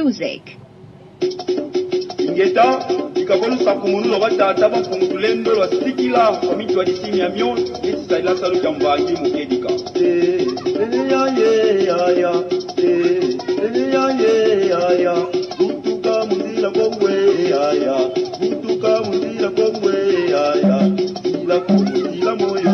music. Ingeta, ikakolu sakumunu lobata taba kumutulendo lwa sikila kwa mitu wa disini ya mion, yeti saila salu jambangi mukedika. Mutuka mundila kongwe, mutuka mundila kongwe, ila kumundila moyo,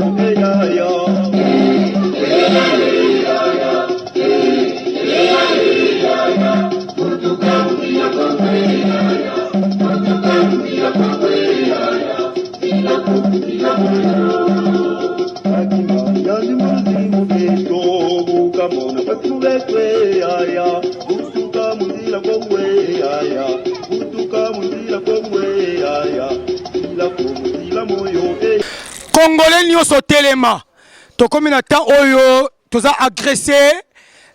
Congolais nyonso telema tokomi na temps oyo toza agressé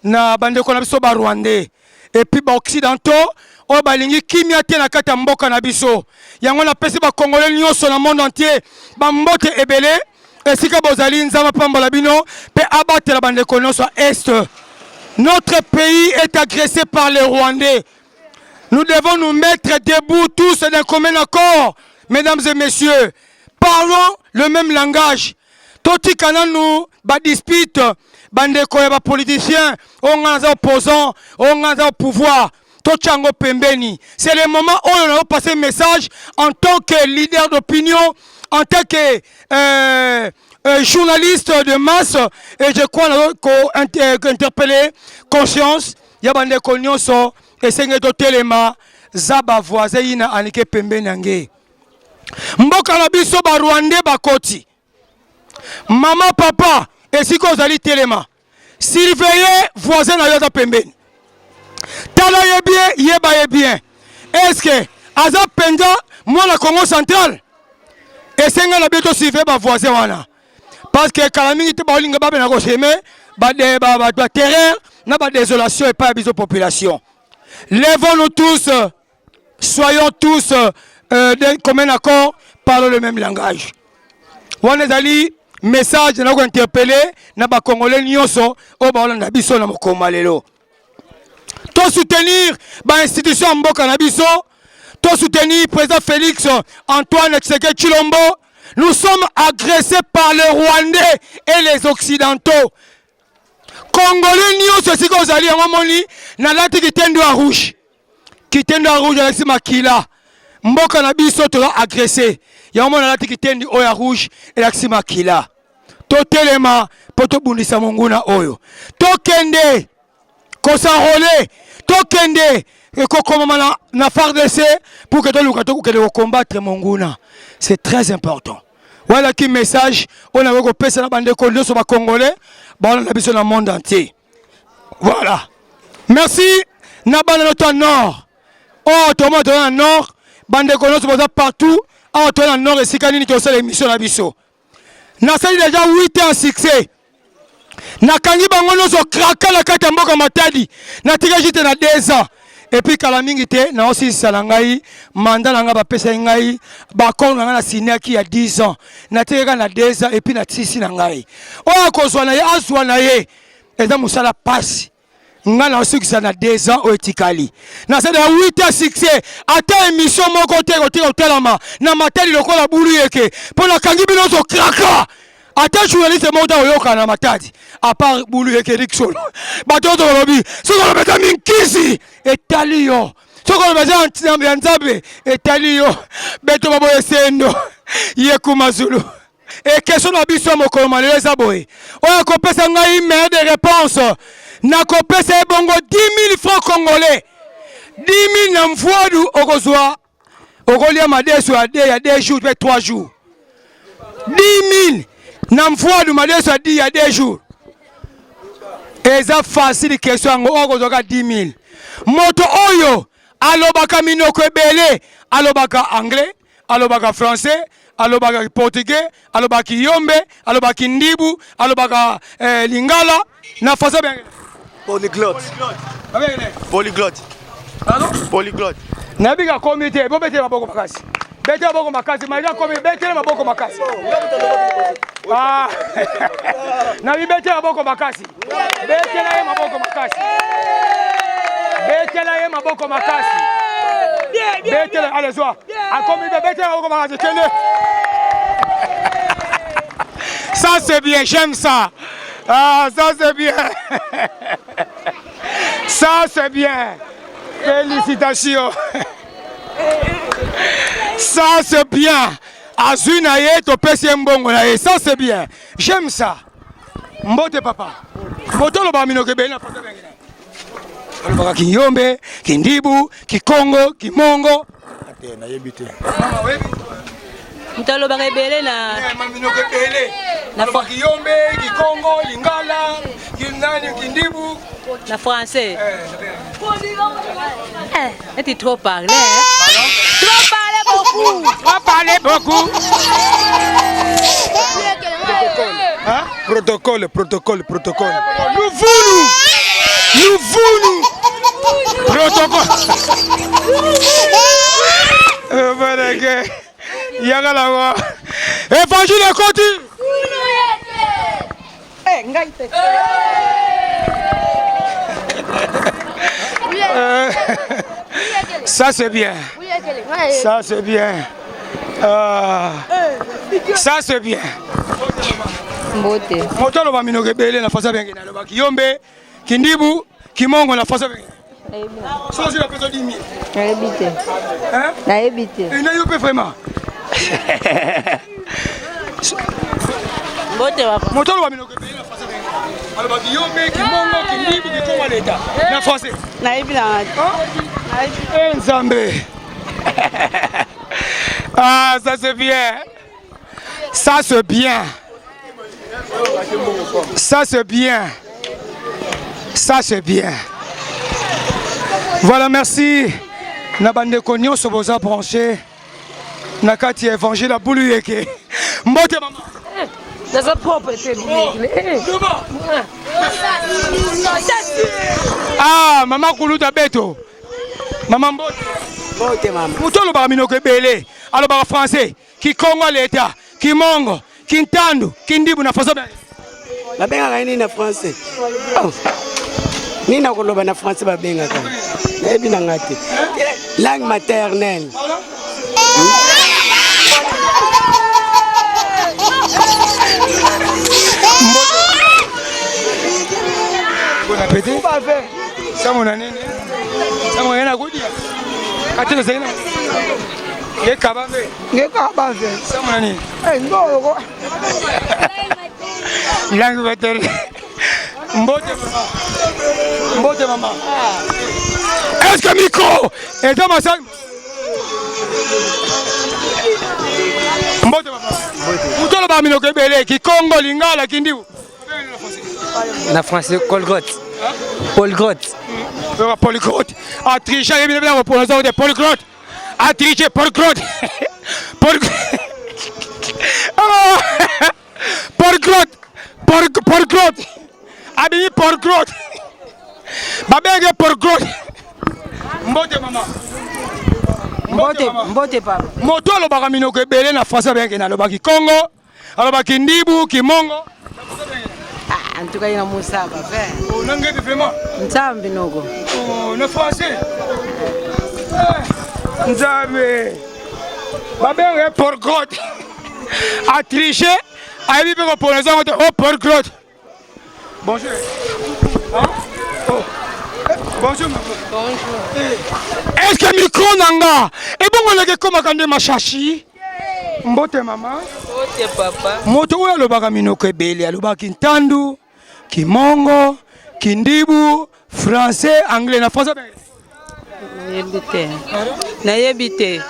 na bandeko na biso ba Rwandais et puis ba occidentaux oyo balingi kimia te na kati ya mboka na biso yango na pesi ba Congolais nyonso na monde entier ba mbote ebele esika bozali nzamba pambola bino pe abatela bandeko nyonso est. Notre pays est agressé par les Rwandais. Nous devons nous mettre debout tous d'un commun accord, mesdames et messieurs. Parlons le même langage. Toti kana nous ba dispute bandeko ya ba politiciens, on a opposants, on a au pouvoir. Tochango pembeni. C'est le moment où on a passé un message en tant que leader d'opinion, en tant que journaliste de masse, et je crois qu'interpeller conscience, yabande konyoso, et c'est que telema, zaba voisin ina anike pembe nange. Mboka na biso ba Rwandais bakoti. Maman, papa, et si qu'on zali telema, surveillez voisin na yota pembe. Tala ye bien, yeba ye bien. Est-ce que, aza penda, moi la Congo central, et c'est que la bito surveille ba voisin wana. Parce que Kalamini te baolinga ba na kosheme ba terreur na ba désolation et pas biso population. Lèvons-nous tous, soyons tous d'un commun accord, parlons le même langage. Wana zali message na ko interpeller na ba Congolais nyonso o ba na biso na mokoma lelo. To soutenir ba institution mboka na biso, to soutenir président Félix Antoine Tshisekedi Tshilombo. Nous sommes agressés par les Rwandais et les Occidentaux. Congolais nyonso siko ozali yango moni na lati kitendo ya rouge. Kitendo ya rouge Alexis Makila. Mboka na biso toza agressé. Yango mona lati kitendo oya rouge Alexis Makila. To telema poto bundisa monguna oyo. To kende kosarole, to kende kokoma na FARDC pour que toluka to combattre monguna. C'est très important. Voilà qui message on a repéré na bande kondo so ba Congolais ba na biso na monde entier. Voilà. Merci na bande notre nord. Oh to mo na nord bande kondo so ba partout. Oh to na nord et sikani ni to sala émission na biso. Na sali déjà 8 ans succès. Na kangi bango no so kraka la kata mboka matadi. Na tika jite na 2 ans. Et puis Kalamingi te na aussi salangai mandat nanga ba pesa ngai ba kon nanga na sinaki ya 10 ans na teka na 2 ans et puis na 6 nangai oya kozwa na ye azwa na ye eza musala passe nga na aussi kisa na 2 ans o etikali na ça de 8 ans succès ata émission moko te ko telama na matali lokola bulu yeke pona kangi bino zo kraka. Ata journaliste moda oyoka na matadi à part bulu yeke Riksol batoto lobi soko lo beta minkisi etaliyo soko lo beta nzambe etaliyo beto babo esendo yeku mazulu et question na biso mokolo malelo eza boye oyo kopesa ngai maire de réponse na kopesa ebongo 10 000 francs congolais 10 000 na mfuadu okozwa okolia madeso ya 2 jours pe 3 jours 10 000 na mfuadu madeso ya 2 jours. Eza facile question ngo okozwaka 10 000. Moto oyo alobaka minoko ebele, alobaka anglais, alobaka français, alobaka portugais, alobaka yombe, alobaka ndibu, alobaka lingala na façon bien. Polyglotte. Polyglotte. Pardon? Polyglotte. Nabiga comité, bo bete maboko makasi. Bete maboko makasi, maika comité, bete maboko makasi. Ah. Na bete maboko makasi. Bete na maboko makasi. Betela ye maboko makasi. Betela, allez, sois. A commis de betela maboko makasi. Ça c'est bien, j'aime ça. Ah, ça c'est bien. Ça c'est bien. Félicitations. Ça c'est bien. Azuna ye to pesi mbongo na ye. Ça c'est bien. J'aime ça. Mbote papa. Mboto lo ba minoke be na photo bengi na. Alobaka Kiyombe, Kindibu, Kikongo, Kimongo. Ate na yebite. Mama webi. Mtalo ba ebele na minoke bele. Na Kiyombe, Kikongo, Lingala, Kinani, Kindibu. Na français. Tu trop parlé. Trop parlé beaucoup. Trop parlé beaucoup. Hein? Protocole. Nous voulons. Protocole. Voilà que Yagalawa. Évangile continue. Ça c'est bien. Ça c'est bien. Ça c'est bien. Mbote. Motolo ba minoke bele na fasa bengi na loba Kiyombe, Kindibu, Kimongo na fasa bengi. So je la peso 10 000. Naebite. Hein? Naebite. Et na yope vraiment. Mbote wa. Motolo ba minoke bele na fasa bengi. Aloba Kiyombe, Kimongo, Kindibu, Kikongo leta. Na français. Naebi na. Eh Nzambe. Ah, ça c'est bien. Ça c'est bien. Ça c'est bien. Ça c'est bien. Voilà, merci. Nabande konyo soboza branché. Nakati évangile bulu yeke. Mbote mama. Nasa propre te Ah, maman kuluta beto. Maman mbote. Mbote mama. Mutolo ba minoke bele. Alors ba français, Kikongo leta, Kimongo, Kintandu, Kindibu na faso. Babenga nini na français? Oh. Nini na koloba na français babenga ka? Ebi na ngati. Langue maternelle. Bon appétit. Ça mon année. Ça mon yana godia. Katelo zena. Ngekabambe. Ça mon année. Eh ngoko. Langue maternelle. Mbote maman. Est-ce que micro est dans ma salle? Mbote maman. Mutolo ba minoke bele Kikongo Lingala Kindibu. Na français Polyglotte. Polyglotte. Polyglotte. A triché, il y a bien pour les autres polyglotte. A triché polyglotte. Polyglotte. Abimi polyglotte. Babenge polyglotte. Mbote maman. Mbote papa. Moto lo baka minoke bele na français benge na lo baki Congo. Alors baki Ndibu, Kimongo. En tout cas, il y a Moussa. Oh, n'engage vraiment. Nzambe nogo. Oh, le français. Nzambe. Babenge polyglotte. A triché. A vu pour les autres. Oh, polyglotte. Bonjour. Hein? Oh. Bonjour, maman. Bonjour. Est-ce que micro nanga? Et bon, on a que comme quand ma chachi. Mbote maman. Mbote papa. Moto oyo alobaka minoke bele, alobaka Kintandu, Kimongo, Kindibu, français, anglais na français. Nayebite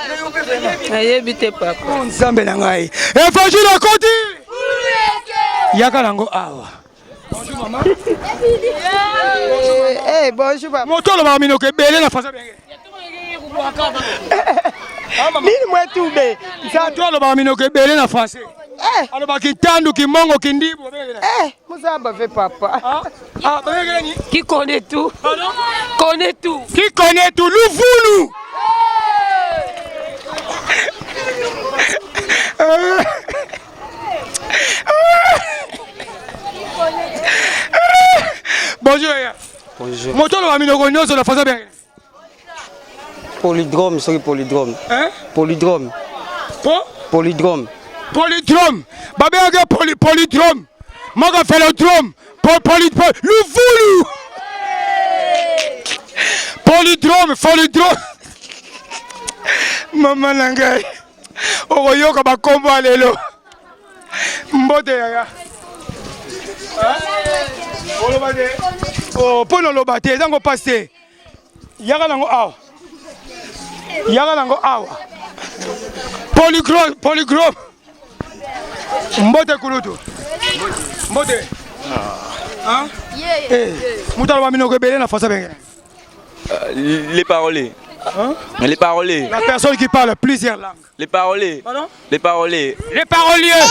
papa. Nzambe na ngai. Évangile akoti. Yaka nango awa. Bonjour maman. Eh bonjour papa. Moto alobaka minoke bele na français. Nini mwetube? Moto alobaka minoke bele na français. Alobaka Kintandu, Kimongo, Kindibu. Moussa fait papa. Ah, ben Qui connaît tout? Pardon? Connaît tout. Qui connaît tout? Louvoulou. Bonjour. Bonjour. Moto lo minoko nyonso na français bien. Polydrome, sorry, polydrome. Hein? Polydrome. Polydrome. Polydrome. Babé a polydrome. Maga velodrome. Polydrome. Louvulu. Polydrome. Maman nangai. Oyoka ba kombo alelo. Mbote yaya. Olobade. Oh, pono lobate zango passé. Yaga nango awa. Polygrom. Mbote kulutu. Mbote. Hein? Moutalo ba minoko belé na français bien. Les paroliers. Hein? Les paroliers. La personne qui parle plusieurs langues. Les paroliers. Pardon? Les paroliers. Les paroliers.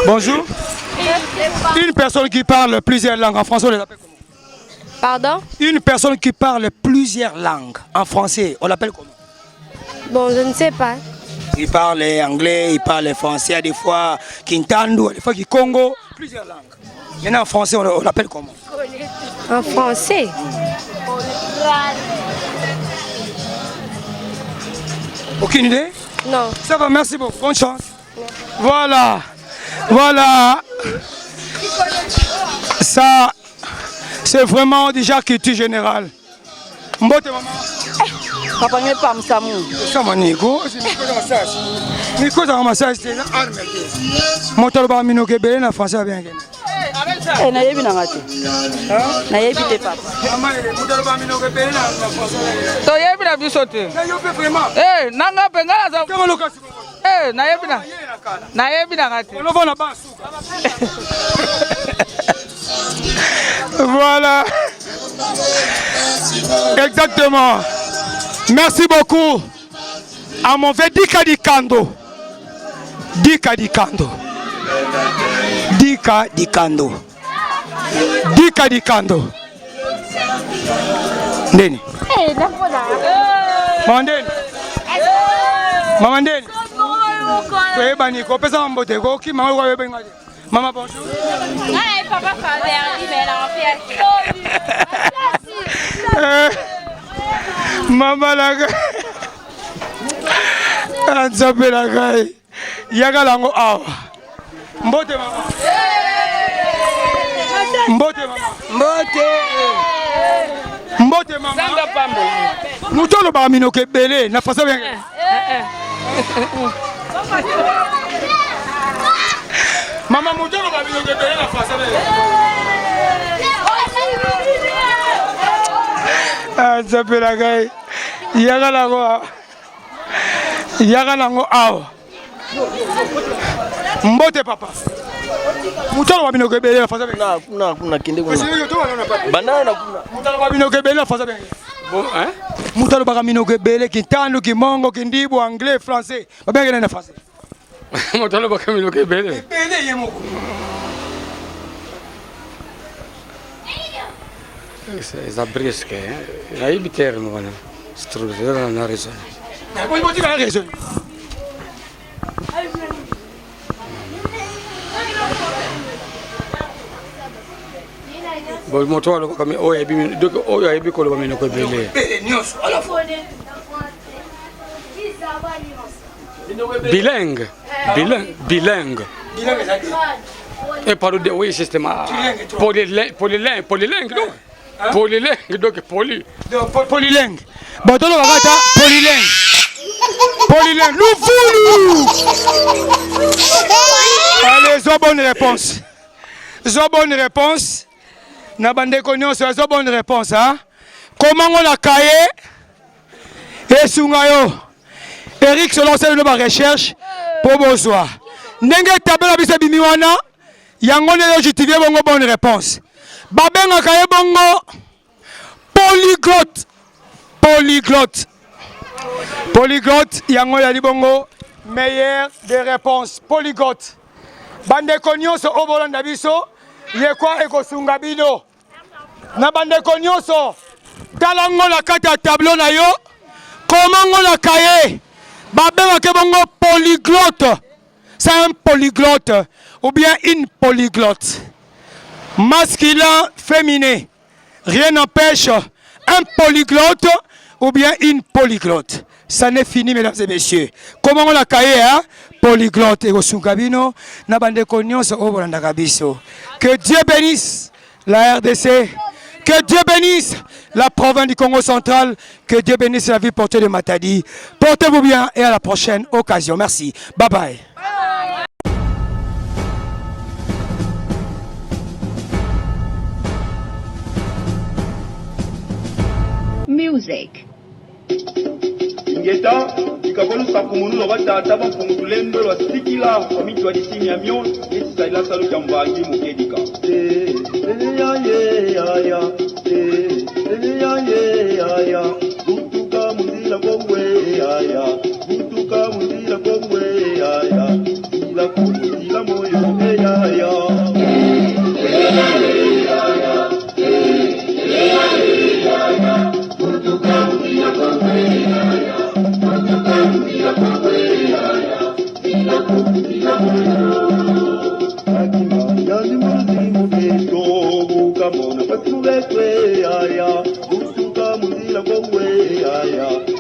Bonjour. Une personne qui parle plusieurs langues en français, on les appelle comment? Pardon? Une personne qui parle plusieurs langues en français, on l'appelle comment? Bon, je ne sais pas. Il parle anglais, il parle français, des fois Kintandu, des fois Kikongo, plusieurs langues. Maintenant en français, on l'appelle comment? En français? Aucune idée? Non. Ça va, merci beaucoup, bonne chance. Voilà. Ça, c'est vraiment déjà culture générale. Mbote maman. Papa n'est pas Msamou. Ça m'a nico, c'est massage. Nico dans massage, c'est une arme. Moto ba mino ke belé na français bien gagné. Eh na yebi na ngati. Na yebi te papa. Maman, moto ba mino ke belé na français. To yebi na biso te. Na yo pe vraiment. Eh nanga penga za. Comment location? Eh na yebi na. Na yebi na ngati. On va na basu. Voilà. Exactement. Merci beaucoup à mon frère Dika Dikando. Ndeni. Mama Ndeni. Toi bani ko pesa mbote ko ki mama ko benga. Maman bonjour. Papa Maman laga. Anzape laga. Yaga lango awa. Mbote mama. Mbote mama. Zanga pambo. Mutolo ba mino ke belé na fasa bien. Mama mutolo ba mino ke belé na fasa bien. Anzape laga. Yaga lango awa. Mbote papa. Mutalo wa bino ke belé na fasa bien. Kuna kinde kuna. Parce que yo to wana papa. Banana kuna. Mutalo wa bino ke belé na fasa bien. Bon, hein? Mutalo ba mino ke belé Kintandu, Kimongo, Kindibu, anglais, français. Ba bien na français. Mutalo ba mino ke belé. Belé yemo. C'est brisque, hein? La ibiter no wana. Structure na raison. Poi tu vas raison. Bon moto lo comme o yebi donc o yebi ko lo ba mino ko belé. Belé nyos à la fois. Bilingue. Et par de oui système polylingue donc. Polylingue donc poly. Polylingue. Batolo bagata polylingue. Louvulu. Allez, bonne réponse. Na bande konyo so bonne réponse hein. Comment on a cahier et sungayo. Eric se lance dans la recherche pour bonsoir. Ndenge tabela bisa bimiwana yango ne légitimer bongo bonne réponse. Babenga kaye bongo polyglotte yango ya libongo meilleur des réponses polyglotte. Bande konyo so obolanda biso yekwa ekosunga bino. Na bande konyo so talango la kata tableau na yo comment on la kaye babenga ke bongo polyglotte C'est un polyglotte ou bien une polyglotte. Masculin, féminin. Rien n'empêche un polyglotte ou bien une polyglotte. Ça n'est fini, mesdames et messieurs. Comment on l'a caillé, hein? Polyglotte et Osungabino, Nabande Konyos, Obrandagabiso. Que Dieu bénisse la RDC. Que Dieu bénisse la province du Congo central. Que Dieu bénisse la ville portée de Matadi. Portez-vous bien et à la prochaine occasion. Merci. Bye bye. Music. Ingeta ikakolu sakumunu lo batata bafungulendo lwa sikila omitwa disimi ya myon yetisaila salo jambangi mukedika butuka muzila kongwe butuka muzila kongwe ila kumuzila moyo Butuka muzila kongwe